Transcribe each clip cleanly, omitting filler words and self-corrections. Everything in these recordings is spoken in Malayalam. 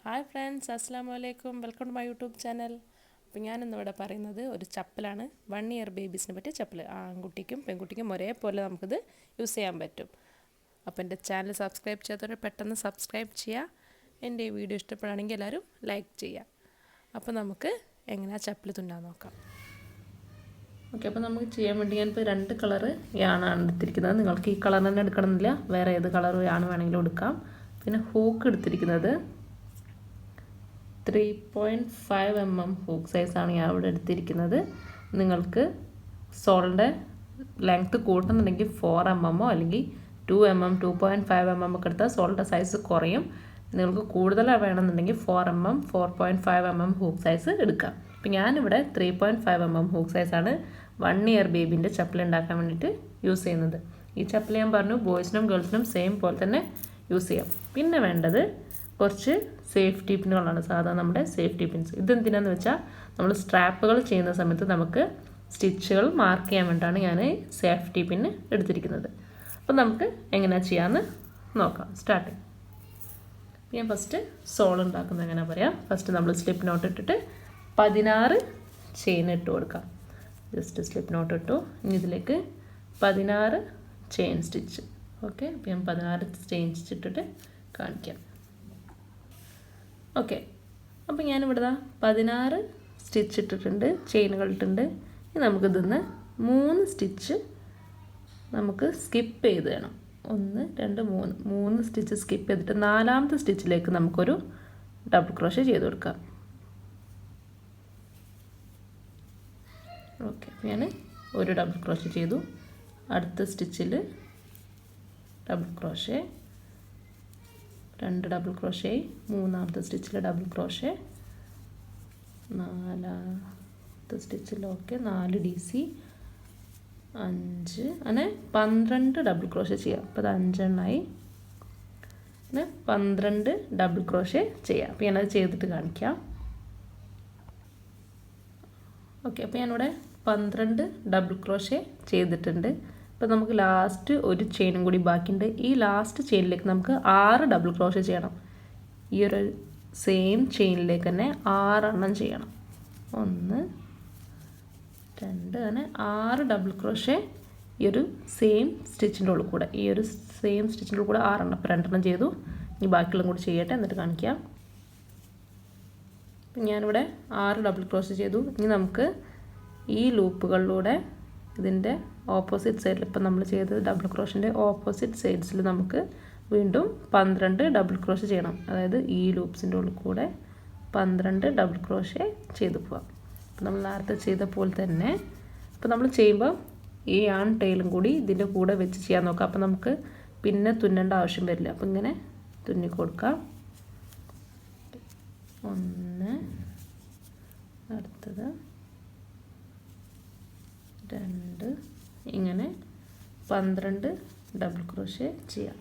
ഹായ് ഫ്രണ്ട്സ്, അസ്സാമു അലൈക്കും. Welcome to my YouTube channel. അപ്പോൾ ഞാനിന്നിവിടെ പറയുന്നത് ഒരു ചപ്പലാണ്. 1 ഇയർ ബേബീസിനെ പറ്റിയ ചപ്പൽ. ആൺകുട്ടിക്കും പെൺകുട്ടിക്കും ഒരേപോലെ നമുക്കിത് യൂസ് ചെയ്യാൻ പറ്റും. അപ്പോൾ എൻ്റെ ചാനൽ സബ്സ്ക്രൈബ് ചെയ്യാത്തവർ പെട്ടെന്ന് സബ്സ്ക്രൈബ് ചെയ്യുക. എൻ്റെ ഈ വീഡിയോ ഇഷ്ടപ്പെടുകയാണെങ്കിൽ എല്ലാവരും ലൈക്ക് ചെയ്യുക. അപ്പോൾ നമുക്ക് എങ്ങനെയാണ് ചപ്പൽ തുന്നാൻ നോക്കാം. ഓക്കെ, അപ്പോൾ നമുക്ക് ചെയ്യാൻ വേണ്ടി ഞാനിപ്പോൾ 2 കളറ് യാണാണ് എടുത്തിരിക്കുന്നത്. നിങ്ങൾക്ക് ഈ കളർ തന്നെ എടുക്കണമെന്നില്ല, വേറെ ഏത് കളർ യാണ് വേണമെങ്കിലും എടുക്കാം. പിന്നെ ഹൂക്ക് എടുത്തിരിക്കുന്നത് 3.5 mm ഹൂക്ക് സൈസാണ് ഞാൻ ഇവിടെ എടുത്തിരിക്കുന്നത്. നിങ്ങൾക്ക് സോളിൻ്റെ ലെങ്ത്ത് കൂട്ടുന്നുണ്ടെങ്കിൽ 4 mm അല്ലെങ്കിൽ 2 mm 2.5 mm ഒക്കെ എടുത്താൽ സോളിൻ്റെ സൈസ് കുറയും. നിങ്ങൾക്ക് കൂടുതൽ വേണമെന്നുണ്ടെങ്കിൽ 4 mm 4.5 mm ഹൂക്ക് സൈസ് എടുക്കാം. അപ്പോൾ ഞാനിവിടെ 3.5 mm ഹൂക്ക് സൈസാണ് 1 ഇയർ ബേബീൻ്റെ ചപ്പൽ ഉണ്ടാക്കാൻ വേണ്ടിയിട്ട് യൂസ് ചെയ്യുന്നത്. ഈ ചപ്പൽ ഞാൻ പറഞ്ഞു ബോയ്സിനും ഗേൾസിനും സെയിം പോലെ തന്നെ യൂസ് ചെയ്യാം. പിന്നെ വേണ്ടത് കുറച്ച് സേഫ്റ്റി പിന്നുകളാണ്, സാധാരണ നമ്മുടെ സേഫ്റ്റി പിൻസ്. ഇതെന്തിനാന്ന് വെച്ചാൽ നമ്മൾ സ്ട്രാപ്പുകൾ ചെയ്യുന്ന സമയത്ത് നമുക്ക് സ്റ്റിച്ചുകൾ മാർക്ക് ചെയ്യാൻ വേണ്ടിയിട്ടാണ് ഞാൻ സേഫ്റ്റി പിന്ന് എടുത്തിരിക്കുന്നത്. അപ്പോൾ നമുക്ക് എങ്ങനെയാണ് ചെയ്യാമെന്ന് നോക്കാം. സ്റ്റാർട്ട്. ഞാൻ ഫസ്റ്റ് സോൾ ഉണ്ടാക്കുന്നത് എങ്ങനെ പറയാം. ഫസ്റ്റ് നമ്മൾ സ്ലിപ്പ് നോട്ട് ഇട്ടിട്ട് 16 ചെയിൻ ഇട്ട് കൊടുക്കാം. ജസ്റ്റ് സ്ലിപ്പ് നോട്ട് ഇട്ടു. ഇനി ഇതിലേക്ക് 16 ചെയിൻ സ്റ്റിച്ച്. ഓക്കെ, അപ്പോൾ ഞാൻ 16 ചെയിൻ സ്റ്റിച്ച് ഇട്ടിട്ട് കാണിക്കാം. ഓക്കെ, അപ്പോൾ ഞാനിവിടെ 16 സ്റ്റിച്ച് ഇട്ടിട്ടുണ്ട്, ചെയിനുകൾ ഇട്ടിട്ടുണ്ട്. ഇനി നമുക്കിതിന്ന് 3 സ്റ്റിച്ച് നമുക്ക് സ്കിപ്പ് ചെയ്ത് വേണം. 1 2 3 സ്റ്റിച്ച് സ്കിപ്പ് ചെയ്തിട്ട് 4ാമത്തെ സ്റ്റിച്ചിലേക്ക് നമുക്കൊരു ഡബിൾ ക്രോഷേ ചെയ്ത് കൊടുക്കാം. ഓക്കെ, ഞാൻ ഒരു ഡബിൾ ക്രോഷേ ചെയ്തു. അടുത്ത സ്റ്റിച്ചിൽ ഡബിൾ ക്രോഷേ, 2 ഡബിൾ ക്രോഷേ, 3ാമത്തെ സ്റ്റിച്ചിൽ ഡബിൾ ക്രോഷേ, 4ാമത്തെ സ്റ്റിച്ചിൽ ഓക്കെ 4 DC 5 അങ്ങനെ 12 ഡബിൾ ക്രോഷേ ചെയ്യാം. അപ്പോൾ അത് 5 എണ്ണമായി. പിന്നെ 12 ഡബിൾ ക്രോഷേ ചെയ്യാം. അപ്പോൾ ഞാനത് ചെയ്തിട്ട് കാണിക്കാം. ഓക്കെ, അപ്പോൾ ഞാനിവിടെ 12 ഡബിൾ ക്രോഷേ ചെയ്തിട്ടുണ്ട്. അപ്പോൾ നമുക്ക് ലാസ്റ്റ് ഒരു ചെയിനും കൂടി ബാക്കിയുണ്ട്. ഈ ലാസ്റ്റ് ചെയിനിലേക്ക് നമുക്ക് 6 ഡബിൾ ക്രോഷേ ചെയ്യണം. ഈ ഒരു സെയിം ചെയിനിലേക്ക് തന്നെ 6 എണ്ണം ചെയ്യണം. 1 2 അങ്ങനെ 6 ഡബിൾ ക്രോഷേ ഈ ഒരു സെയിം സ്റ്റിച്ചിൻ്റെ ഉള്ളിൽ കൂടെ, ഈ ഒരു സെയിം സ്റ്റിച്ചിൻ്റെ ഉള്ളിൽ കൂടെ 6 എണ്ണം. അപ്പോൾ 2 എണ്ണം ചെയ്തു. ഇനി ബാക്കിയുള്ള കൂടി ചെയ്യട്ടെ, എന്നിട്ട് കാണിക്കാം. അപ്പം ഞാനിവിടെ 6 ഡബിൾ ക്രോഷേ ചെയ്തു. ഇനി നമുക്ക് ഈ ലൂപ്പുകളിലൂടെ ഇതിൻ്റെ ഓപ്പോസിറ്റ് സൈഡിൽ, ഇപ്പം നമ്മൾ ചെയ്തത് ഡബിൾ ക്രോഷിൻ്റെ ഓപ്പോസിറ്റ് സൈഡ്സിൽ നമുക്ക് വീണ്ടും 12 ഡബിൾ ക്രോഷേ ചെയ്യണം. അതായത് ഈ ലൂപ്സിൻ്റെ ഉള്ളിൽ കൂടെ 12 ഡബിൾ ക്രോഷേ ചെയ്ത് പോവാം. അപ്പം നമ്മൾ നേരത്തെ ചെയ്ത പോലെ തന്നെ അപ്പോൾ നമ്മൾ ചെയ്യുമ്പോൾ ഈ ആൺ ടൈലും കൂടി ഇതിൻ്റെ കൂടെ വെച്ച് ചെയ്യാൻ നോക്കാം. അപ്പോൾ നമുക്ക് പിന്നെ തുന്നേണ്ട ആവശ്യം വരില്ല. അപ്പോൾ ഇങ്ങനെ തുന്നി കൊടുക്കാം. 1 അടുത്തത് 2 ഇങ്ങനെ 12 ഡബിൾ ക്രോഷേ ചെയ്യാം.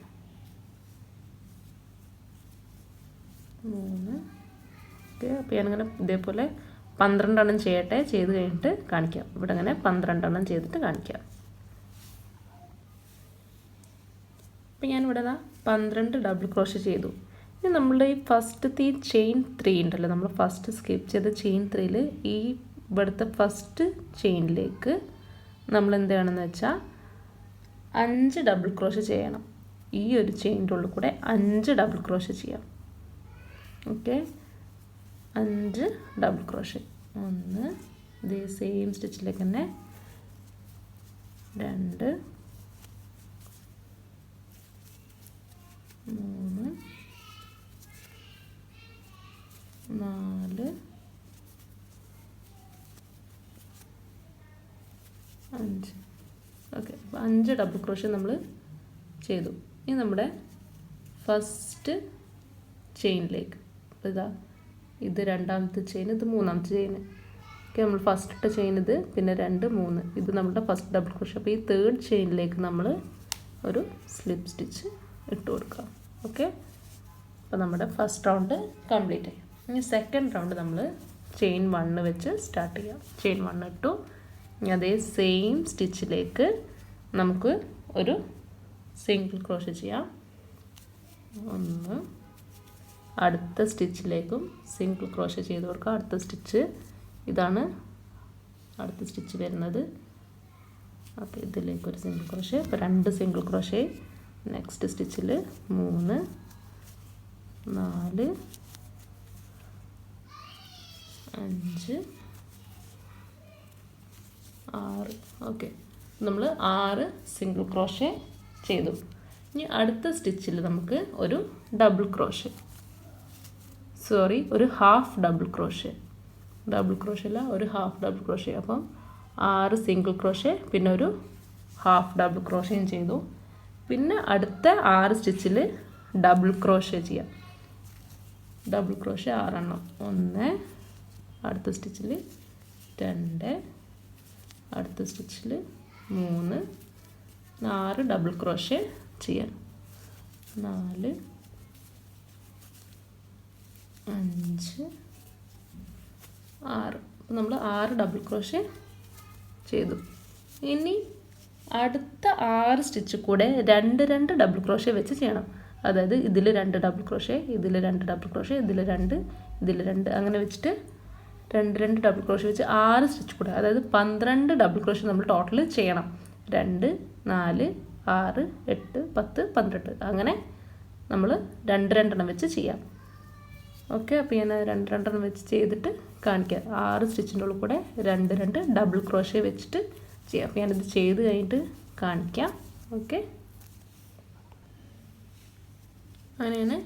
3 ഓക്കെ, അപ്പോൾ ഞാനിങ്ങനെ ഇതേപോലെ 12 എണ്ണം ചെയ്യട്ടെ. ചെയ്ത് കഴിഞ്ഞിട്ട് കാണിക്കാം. ഇവിടെ അങ്ങനെ 12 എണ്ണം ചെയ്തിട്ട് കാണിക്കാം. അപ്പോൾ ഞാനിവിടെ 12 ഡബിൾ ക്രോഷേ ചെയ്തു. ഇനി നമ്മളുടെ ഈ ഫസ്റ്റത്തെ ഈ ചെയിൻ 3 ഉണ്ടല്ലോ, നമ്മൾ ഫസ്റ്റ് സ്കിപ്പ് ചെയ്ത ചെയിൻ 3ൽ ഈ ഇവിടുത്തെ ഫസ്റ്റ് ചെയിനിലേക്ക് നമ്മൾ എന്ത് ചെയ്യണമെന്ന് വെച്ചാൽ 5 ഡബിൾ ക്രോഷേ ചെയ്യണം. ഈ ഒരു ചെയിൻ്റെ ഉള്ളിൽ കൂടെ 5 ഡബിൾ ക്രോഷേ ചെയ്യാം. Okay, 5 double crochet. 1 ഇതേ സെയിം സ്റ്റിച്ചിലേക്ക് തന്നെ 2 3 4 5. ഓക്കെ, അപ്പോൾ 5 ഡബിൾ ക്രോഷേ നമ്മൾ ചെയ്തു. ഇനി നമ്മുടെ ഫസ്റ്റ് ചെയിനിലേക്ക്, അപ്പോൾ ഇത് 2ാമത്തെ ചെയിൻ, ഇത് 3ാമത്തെ ചെയിൻ. ഓക്കെ, നമ്മൾ ഫസ്റ്റ് ഇട്ട ചെയിൻ ഇത്, പിന്നെ 2 3 ഇത് നമ്മുടെ ഫസ്റ്റ് ഡബിൾ ക്രോഷേ. അപ്പോൾ ഈ 3rd ചെയിനിലേക്ക് നമ്മൾ ഒരു സ്ലിപ്പ് സ്റ്റിച്ച് ഇട്ട് കൊടുക്കാം. ഓക്കെ, അപ്പോൾ നമ്മുടെ ഫസ്റ്റ് റൗണ്ട് കംപ്ലീറ്റ് ആയി. ഇനി സെക്കൻഡ് റൗണ്ട് നമ്മൾ ചെയിൻ 1 വെച്ച് സ്റ്റാർട്ട് ചെയ്യാം. ചെയിൻ 1 ഇട്ടു. ഇനി അതേ സെയിം സ്റ്റിച്ചിലേക്ക് നമുക്ക് ഒരു സിംഗിൾ ക്രോഷേ ചെയ്യാം. 1 അടുത്ത സ്റ്റിച്ചിലേക്കും സിംഗിൾ ക്രോഷേ ചെയ്ത് കൊടുക്കുക. അടുത്ത സ്റ്റിച്ച് ഇതാണ് അടുത്ത സ്റ്റിച്ച് വരുന്നത്. അപ്പോൾ ഇതിലേക്കൊരു സിംഗിൾ ക്രോഷേ, അപ്പോൾ 2 സിംഗിൾ ക്രോഷേ. നെക്സ്റ്റ് സ്റ്റിച്ചിൽ 3 4 5 6. ഓക്കെ, നമ്മൾ 6 സിംഗിൾ ക്രോഷേ ചെയ്തു. ഇനി അടുത്ത സ്റ്റിച്ചിൽ നമുക്ക് ഒരു ഡബിൾ ക്രോഷേ, ഒരു ഹാഫ് ഡബിൾ ക്രോഷേ, അല്ല ഒരു ഹാഫ് ഡബിൾ ക്രോഷേ. അപ്പം 6 സിംഗിൾ ക്രോഷേ പിന്നെ ഒരു ഹാഫ് ഡബിൾ ക്രോഷയും ചെയ്തു. പിന്നെ അടുത്ത 6 സ്റ്റിച്ചിൽ ഡബിൾ ക്രോഷേ ചെയ്യാം. ഡബിൾ ക്രോഷേ 6 എണ്ണം. 1, അടുത്ത സ്റ്റിച്ചിൽ 2, അടുത്ത സ്റ്റിച്ചിൽ 3, 4 ഡബിൾ ക്രോഷേ ചെയ്യാം. 4 5 6. അപ്പോൾ നമ്മൾ 6 ഡബിൾ ക്രോഷേ ചെയ്തു. ഇനി അടുത്ത 6 സ്റ്റിച്ച് കൂടെ 2 ഡബിൾ ക്രോഷേ വെച്ച് ചെയ്യണം. അതായത് ഇതിൽ 2 ഡബിൾ ക്രോഷേ, ഇതിൽ 2 ഡബിൾ ക്രോഷേ, ഇതിൽ 2, ഇതിൽ 2, അങ്ങനെ വെച്ചിട്ട് 2 ഡബിൾ ക്രോഷേ വെച്ച് 6 സ്റ്റിച്ച് കൂടെ, അതായത് 12 ഡബിൾ ക്രോഷേ നമ്മൾ ടോട്ടൽ ചെയ്യണം. 2 4 6 8 10 12, അങ്ങനെ നമ്മൾ 2 എണ്ണം വെച്ച് ചെയ്യാം. ഓക്കെ, അപ്പോൾ ഞാൻ 2 എണ്ണം വെച്ച് ചെയ്തിട്ട് കാണിക്കാം. 6 സ്റ്റിച്ചിൻ്റെ ഉള്ളിൽ കൂടെ 2 ഡബിൾ ക്രോഷേ വെച്ചിട്ട് ചെയ്യാം. അപ്പോൾ ഞാനിത് ചെയ്ത് കഴിഞ്ഞിട്ട് കാണിക്കാം. ഓക്കെ, അങ്ങനെയാണ്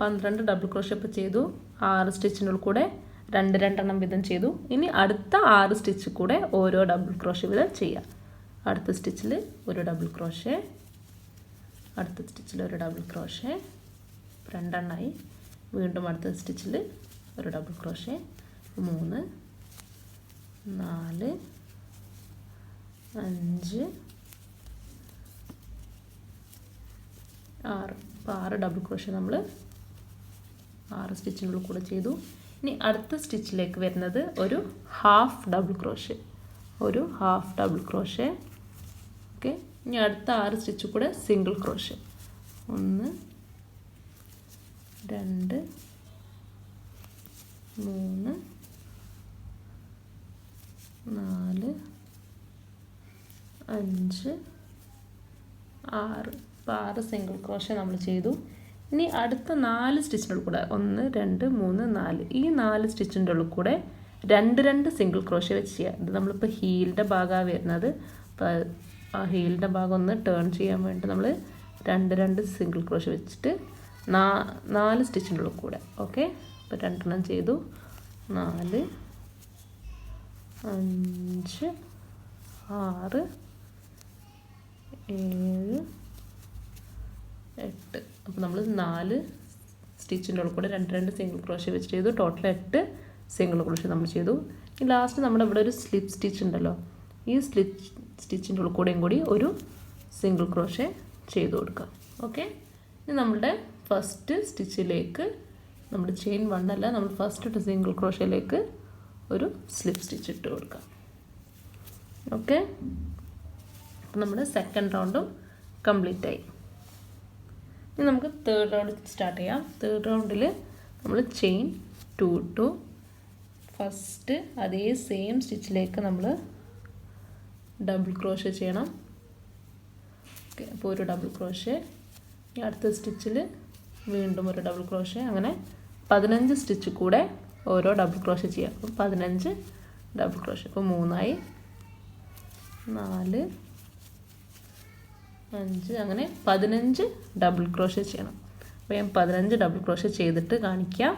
12 ഡബിൾ ക്രോഷേ ഇപ്പോൾ ചെയ്തു. 6 സ്റ്റിച്ചിൻ്റെ ഉള്ളിൽ കൂടെ 2 എണ്ണം വീതം ചെയ്തു. ഇനി അടുത്ത 6 സ്റ്റിച്ച് കൂടെ ഓരോ ഡബിൾ ക്രോഷേ വീതം ചെയ്യാം. അടുത്ത സ്റ്റിച്ചിൽ ഒരു ഡബിൾ ക്രോഷേ, അടുത്ത സ്റ്റിച്ചിൽ ഒരു ഡബിൾ ക്രോഷേ, 2 എണ്ണമായി. വീണ്ടും അടുത്ത സ്റ്റിച്ചിൽ ഒരു ഡബിൾ ക്രോഷേ, 3 4 5 6. അപ്പോൾ 6 ഡബിൾ ക്രോഷേ നമ്മൾ 6 സ്റ്റിച്ചിനുള്ളിൽ കൂടെ ചെയ്തു. ഇനി അടുത്ത സ്റ്റിച്ചിലേക്ക് വരുന്നത് ഒരു ഹാഫ് ഡബിൾ ക്രോഷേ, ഓക്കെ. ഇനി അടുത്ത 6 സ്റ്റിച്ച് കൂടെ സിംഗിൾ ക്രോഷേ. 1 2 3 4 5 6. അപ്പോൾ 6 സിംഗിൾ ക്രോഷേ നമ്മൾ ചെയ്തു. ഇനി അടുത്ത 4 സ്റ്റിച്ചിൻ്റെ ഉള്ളിൽ കൂടെ 1 2 3 4, ഈ 4 സ്റ്റിച്ചിൻ്റെ ഉള്ളിൽ കൂടെ 2 സിംഗിൾ ക്രോഷേ വെച്ച് ചെയ്യാം. ഇത് നമ്മളിപ്പോൾ ഹീലിൻ്റെ ഭാഗമാണ് വരുന്നത്. അപ്പോൾ ആ ഹീലിൻ്റെ ഭാഗം ഒന്ന് ടേൺ ചെയ്യാൻ വേണ്ടി നമ്മൾ 2 സിംഗിൾ ക്രോഷേ വെച്ചിട്ട് 4 സ്റ്റിച്ചിൻ്റെ ഉള്ളിൽ കൂടെ. ഓക്കെ, അപ്പോൾ 2 എണ്ണം ചെയ്തു. 4 5 6 7 8. അപ്പോൾ നമ്മൾ 4 സ്റ്റിച്ചിൻ്റെ ഉള്ളിൽ കൂടെ 2 സിംഗിൾ ക്രോഷേ വെച്ച് ചെയ്തു. ടോട്ടൽ 8 സിംഗിൾ ക്രോഷേ നമ്മൾ ചെയ്തു. ഈ ലാസ്റ്റ് നമ്മുടെ ഇവിടെ ഒരു സ്ലിപ്പ് സ്റ്റിച്ച് ഉണ്ടല്ലോ, ഈ സ്റ്റിച്ചിൻ്റെ ഉള്ളിൽ കൂടെയും കൂടി ഒരു സിംഗിൾ ക്രോഷേ ചെയ്ത് കൊടുക്കാം. ഓക്കെ, ഇനി നമ്മളുടെ ഫസ്റ്റ് സ്റ്റിച്ചിലേക്ക് നമ്മൾ ചെയിൻ 1 അല്ല, നമ്മൾ ഫസ്റ്റ് സിംഗിൾ ക്രോഷയിലേക്ക് ഒരു സ്ലിപ്പ് സ്റ്റിച്ച് ഇട്ട് കൊടുക്കാം. ഓക്കെ, അപ്പോൾ നമ്മുടെ സെക്കൻഡ് റൗണ്ടും കംപ്ലീറ്റ് ആയി. ഇനി നമുക്ക് തേർഡ് റൗണ്ട് സ്റ്റാർട്ട് ചെയ്യാം. തേർഡ് റൗണ്ടിൽ നമ്മൾ ചെയിൻ 2 ഇട്ടു. ഫസ്റ്റ് അതേ സെയിം സ്റ്റിച്ചിലേക്ക് നമ്മൾ ഡബിൾ ക്രോഷേ ചെയ്യണം. ഓക്കെ, അപ്പോൾ ഒരു ഡബിൾ ക്രോഷേ. ഇനി അടുത്ത സ്റ്റിച്ചിൽ വീണ്ടും ഒരു ഡബിൾ ക്രോഷേ. അങ്ങനെ 15 സ്റ്റിച്ച് കൂടെ ഓരോ ഡബിൾ ക്രോഷേ ചെയ്യാം. അപ്പോൾ 15 ഡബിൾ ക്രോഷേ. അപ്പോൾ 3 ആയി. 4 5, അങ്ങനെ 15 ഡബിൾ ക്രോഷേ ചെയ്യണം. അപ്പോൾ ഞാൻ 15 ഡബിൾ ക്രോഷേ ചെയ്തിട്ട് കാണിക്കാം.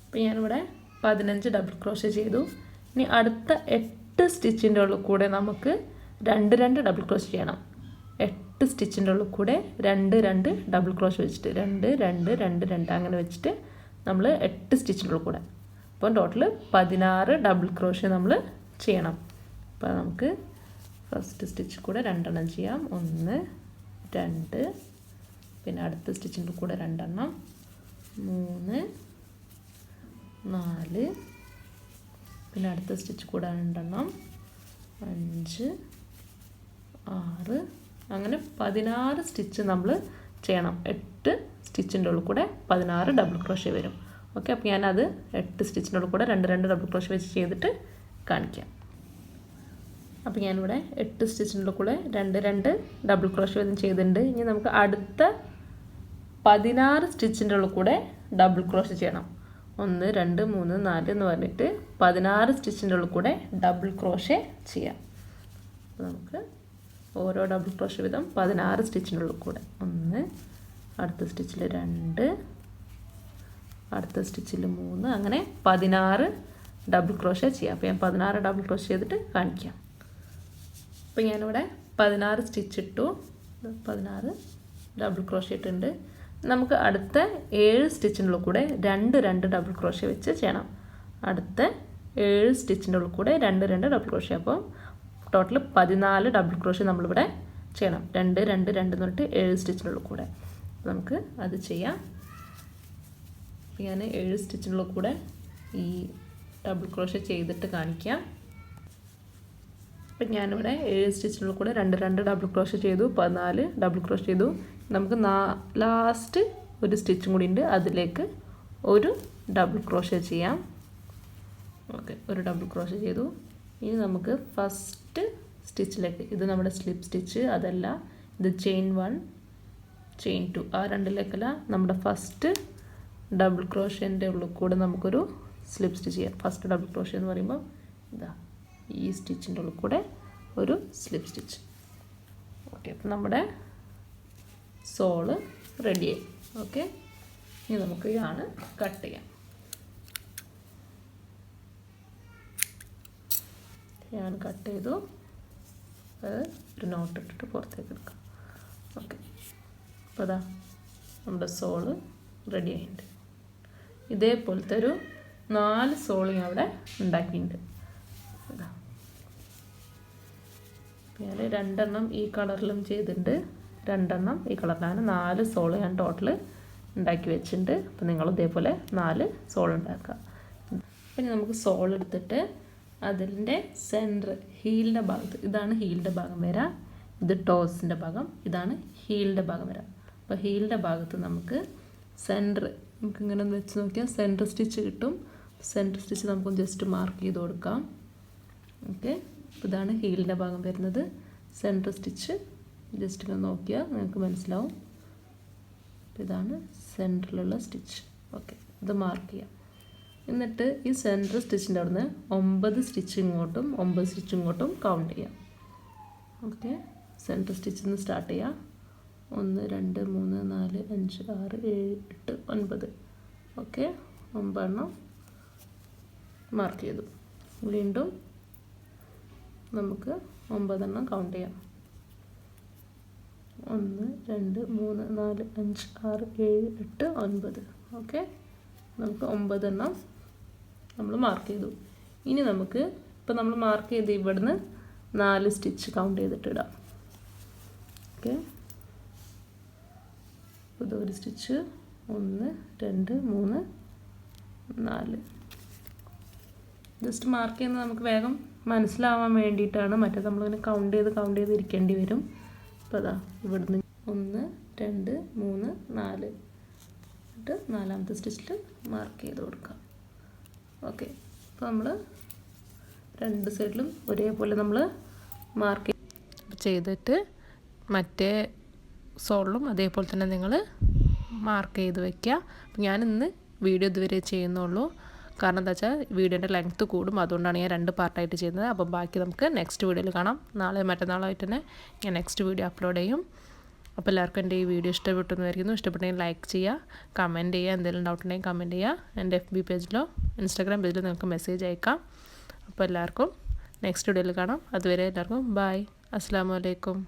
അപ്പോൾ ഞാനിവിടെ 15 ഡബിൾ ക്രോഷേ ചെയ്തു. ഇനി അടുത്ത 8 സ്റ്റിച്ചിൻ്റെ ഉള്ളിൽ കൂടെ നമുക്ക് 2 ഡബിൾ ക്രോഷേ ചെയ്യണം. 8 സ്റ്റിച്ചിൻ്റെ ഉള്ളിൽ കൂടെ 2 ഡബിൾ ക്രോഷേ വെച്ചിട്ട് 2 2 2 2 അങ്ങനെ വെച്ചിട്ട് നമ്മൾ 8 സ്റ്റിച്ചിൻ്റെ ഉള്ളിൽ കൂടെ, അപ്പോൾ ടോട്ടൽ 16 ഡബിൾ ക്രോഷേ നമ്മൾ ചെയ്യണം. അപ്പോൾ നമുക്ക് ഫസ്റ്റ് സ്റ്റിച്ച് കൂടെ 2 എണ്ണം ചെയ്യാം. 1 2, പിന്നെ അടുത്ത സ്റ്റിച്ചിൻ്റെ കൂടെ 2 എണ്ണം, 3 4, പിന്നെ അടുത്ത സ്റ്റിച്ച് കൂടെ 2 എണ്ണം, 5 6, അങ്ങനെ 16 സ്റ്റിച്ച് നമ്മൾ ചെയ്യണം. 8 സ്റ്റിച്ചിൻ്റെ ഉള്ളിൽ കൂടെ 16 ഡബിൾ ക്രോഷ്യ വരും. ഓക്കെ, അപ്പോൾ ഞാനത് 8 സ്റ്റിച്ചിൻ്റെ ഉള്ളിൽ കൂടെ 2 ഡബിൾ ക്രോഷ്യ വെച്ച് ചെയ്തിട്ട് കാണിക്കാം. അപ്പോൾ ഞാനിവിടെ 8 സ്റ്റിച്ചിൻ്റെ ഉള്ളിൽ കൂടെ 2 ഡബിൾ ക്രോഷ്യ വെച്ച് ചെയ്തിട്ടുണ്ട്. ഇനി നമുക്ക് അടുത്ത 16 സ്റ്റിച്ചിൻ്റെ ഉള്ളിൽ കൂടെ ഡബിൾ ക്രോഷ്യ ചെയ്യണം. 1 2 3 4 എന്ന് പറഞ്ഞിട്ട് 16 സ്റ്റിച്ചിൻ്റെ ഉള്ളിൽ കൂടെ ഡബിൾ ക്രോഷ്യ ചെയ്യാം. അപ്പോൾ നമുക്ക് ഓരോ ഡബിൾ ക്രോഷ്യ വീതം 16 സ്റ്റിച്ചിൻ്റെ ഉള്ളിൽ കൂടെ 1, അടുത്ത സ്റ്റിച്ചിൽ 2, അടുത്ത സ്റ്റിച്ചിൽ 3, അങ്ങനെ 16 ഡബിൾ ക്രോഷ്യ ചെയ്യാം. അപ്പോൾ ഞാൻ 16 ഡബിൾ ക്രോഷ്യ ചെയ്തിട്ട് കാണിക്കാം. അപ്പോൾ ഞാനിവിടെ 16 സ്റ്റിച്ച് ഇട്ടു, 16 ഡബിൾ ക്രോഷ്യ ഇട്ടുണ്ട്. നമുക്ക് അടുത്ത 7 സ്റ്റിച്ചിൻ്റെ ഉള്ളിൽ കൂടെ 2 ഡബിൾ ക്രോഷ്യ വെച്ച് ചെയ്യണം. അടുത്ത 7 സ്റ്റിച്ചിൻ്റെ ഉള്ളിൽ കൂടെ 2 ഡബിൾ ക്രോഷ്യ. അപ്പോൾ ടോട്ടൽ 14 ഡബിൾ ക്രോഷ്യ നമ്മളിവിടെ ചെയ്യണം. 2 2 2 എന്ന് പറഞ്ഞിട്ട് 7 സ്റ്റിച്ചിനുള്ളിൽ കൂടെ നമുക്ക് അത് ചെയ്യാം. ഞാൻ 7 സ്റ്റിച്ചിനുള്ളിൽ കൂടെ ഈ ഡബിൾ ക്രോഷ്യ ചെയ്തിട്ട് കാണിക്കാം. അപ്പം ഞാനിവിടെ 7 സ്റ്റിച്ചിനുള്ളിൽ കൂടെ 2 ഡബിൾ ക്രോഷ്യ ചെയ്തു, 14 ഡബിൾ ക്രോഷ്യ ചെയ്തു. നമുക്ക് ലാസ്റ്റ് ഒരു സ്റ്റിച്ചും കൂടി ഉണ്ട്, അതിലേക്ക് ഒരു ഡബിൾ ക്രോഷ്യ ചെയ്യാം. ഓക്കെ, ഒരു ഡബിൾ ക്രോഷ്യ ചെയ്തു. ഇനി നമുക്ക് ഫസ്റ്റ് സ്റ്റിച്ചിലേക്ക്, ഇത് നമ്മുടെ സ്ലിപ്പ് സ്റ്റിച്ച് അതല്ല, ഇത് ചെയിൻ 1 ചെയിൻ 2 ആ രണ്ടിലേക്കല്ല, നമ്മുടെ ഫസ്റ്റ് ഡബിൾ ക്രോഷ്യൻ്റെ ഉള്ളിൽ കൂടെ നമുക്കൊരു സ്ലിപ്പ് സ്റ്റിച്ച് ചെയ്യാം. ഫസ്റ്റ് ഡബിൾ ക്രോഷ്യ എന്ന് പറയുമ്പോൾ ഇതാ ഈ സ്റ്റിച്ചിൻ്റെ ഉള്ളിൽ കൂടെ ഒരു സ്ലിപ്പ് സ്റ്റിച്ച്. ഓക്കെ, അപ്പം നമ്മുടെ സോള് റെഡിയായി. ഓക്കെ, ഇനി നമുക്ക് യാണ് കട്ട് ചെയ്യാം. ഞാൻ കട്ട് ചെയ്തു, അത് ഒരു നോട്ട് ഇട്ടിട്ട് പുറത്തേക്ക് എടുക്കാം. ഓക്കെ, അപ്പോൾ അതാ നമ്മുടെ സോള് റെഡി ആയിട്ടുണ്ട്. ഇതേപോലത്തെ ഒരു 4 സോള് ഞാൻ അവിടെ ഉണ്ടാക്കിയിട്ടുണ്ട്. അതാ ഞാൻ 2 ഈ കളറിലും ചെയ്തിട്ടുണ്ട്, 2 ഈ കളറിലാണ്. 4 സോള് ഞാൻ ടോട്ടൽ ഉണ്ടാക്കി വെച്ചിട്ടുണ്ട്. അപ്പോൾ നിങ്ങൾ ഇതേപോലെ 4 സോൾ ഉണ്ടാക്കുക. പിന്നെ നമുക്ക് സോൾ എടുത്തിട്ട് അതിൻ്റെ സെൻറ്റർ ഹീലിൻ്റെ ഭാഗത്ത്, ഇതാണ് ഹീലിൻ്റെ ഭാഗം വരാം, ഇത് ടോസിൻ്റെ ഭാഗം, ഇതാണ് ഹീലിൻ്റെ ഭാഗം വരാം. അപ്പോൾ ഹീലിൻ്റെ ഭാഗത്ത് നമുക്ക് സെൻറ്റർ നമുക്കിങ്ങനെ വെച്ച് നോക്കിയാൽ സെൻറ്റർ സ്റ്റിച്ച് കിട്ടും. സെൻറ്റർ സ്റ്റിച്ച് നമുക്ക് ജസ്റ്റ് മാർക്ക് ചെയ്ത് കൊടുക്കാം. ഓക്കെ, അപ്പോൾ ഇതാണ് ഹീലിൻ്റെ ഭാഗം വരുന്നത്. സെൻറ്റർ സ്റ്റിച്ച് ജസ്റ്റ് ഇങ്ങനെ നോക്കിയാൽ നിങ്ങൾക്ക് മനസ്സിലാവും. അപ്പോൾ ഇതാണ് സെൻറ്ററിലുള്ള സ്റ്റിച്ച്. ഓക്കെ, ഇത് മാർക്ക് ചെയ്യാം. എന്നിട്ട് ഈ സെൻറ്റർ സ്റ്റിച്ചിൻ്റെ അവിടെ നിന്ന് 9 സ്റ്റിച്ച് ഇങ്ങോട്ടും 9 സ്റ്റിച്ച് ഇങ്ങോട്ടും കൗണ്ട് ചെയ്യാം. ഓക്കെ, സെൻറ്റർ സ്റ്റിച്ചിൽ നിന്ന് സ്റ്റാർട്ട് ചെയ്യാം. 1 2 3 4 5 6 7 8 9. ഓക്കെ, 9 മാർക്ക് ചെയ്തു. വീണ്ടും നമുക്ക് 9 കൗണ്ട് ചെയ്യാം. 1 2 3 4 5 6 7 8 9. ഓക്കെ, നമുക്ക് 9 നമ്മൾ മാർക്ക് ചെയ്തു. ഇനി നമുക്ക് ഇപ്പോൾ നമ്മൾ മാർക്ക് ചെയ്ത് ഇവിടുന്ന് 4 സ്റ്റിച്ച് കൗണ്ട് ചെയ്തിട്ടിടാം. ഓക്കെ, ഇതൊരു സ്റ്റിച്ച് 1 2 3 4. ജസ്റ്റ് മാർക്ക് ചെയ്യുന്നത് നമുക്ക് വേഗം മനസ്സിലാവാൻ വേണ്ടിയിട്ടാണ്. മറ്റേ നമ്മളിങ്ങനെ കൗണ്ട് ചെയ്ത് ഇരിക്കേണ്ടി വരും. അപ്പോൾ അതാ ഇവിടുന്ന് 1 2 3 4 എന്നിട്ട് 4ാമത്തെ സ്റ്റിച്ചിൽ മാർക്ക് ചെയ്ത് കൊടുക്കാം. ഓക്കെ, അപ്പോൾ നമ്മൾ 2 സൈഡിലും ഒരേപോലെ നമ്മൾ മാർക്ക് ചെയ്തിട്ട് മറ്റേ സോളിലും അതേപോലെ തന്നെ നിങ്ങൾ മാർക്ക് ചെയ്ത് വയ്ക്കുക. അപ്പോൾ ഞാനിന്ന് വീഡിയോ ഇതുവരെ ചെയ്യുന്നുള്ളൂ, കാരണം എന്താ വെച്ചാൽ വീഡിയോൻ്റെ ലെങ്ത്ത് കൂടും, അതുകൊണ്ടാണ് ഞാൻ 2 പാർട്ടായിട്ട് ചെയ്യുന്നത്. അപ്പോൾ ബാക്കി നമുക്ക് നെക്സ്റ്റ് വീഡിയോയിൽ കാണാം. നാളെ മറ്റന്നാളായിട്ട് തന്നെ ഞാൻ നെക്സ്റ്റ് വീഡിയോ അപ്ലോഡ് ചെയ്യും. അപ്പോൾ എല്ലാവർക്കും എൻ്റെ ഈ വീഡിയോ ഇഷ്ടപ്പെട്ടെന്ന് വിചാരിക്കുന്നു. ഇഷ്ടപ്പെട്ടെങ്കിൽ ലൈക്ക് ചെയ്യുക, കമൻറ്റ് ചെയ്യുക, എന്തെങ്കിലും ഡൗട്ട് ഉണ്ടെങ്കിൽ കമൻറ്റ് ചെയ്യുക. എൻ്റെ FB പേജിലോ ഇൻസ്റ്റാഗ്രാം പേജിലോ നിങ്ങൾക്ക് മെസ്സേജ് അയക്കാം. അപ്പോൾ എല്ലാവർക്കും നെക്സ്റ്റ് വീഡിയോയിൽ കാണാം. അതുവരെ എല്ലാവർക്കും ബൈ. അസ്സലാമു അലൈക്കും.